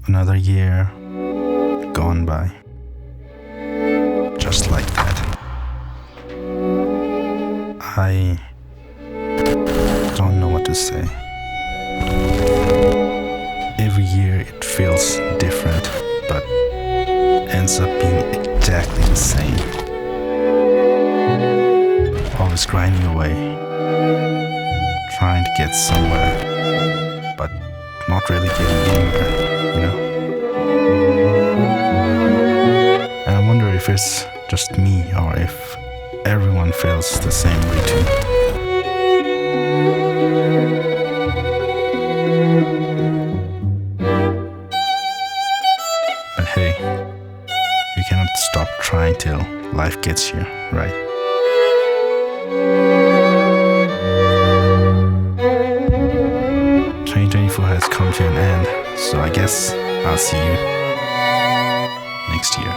Another year gone by. Just like that. I don't know what to say. Every year it feels different, but ends up being exactly the same. Always grinding away, trying to get somewhere, but not really getting anywhere, you know? And I wonder if it's just me or if everyone feels the same way too. But hey, you cannot stop trying till life gets you, right? Has come to an end, so I guess I'll see you next year.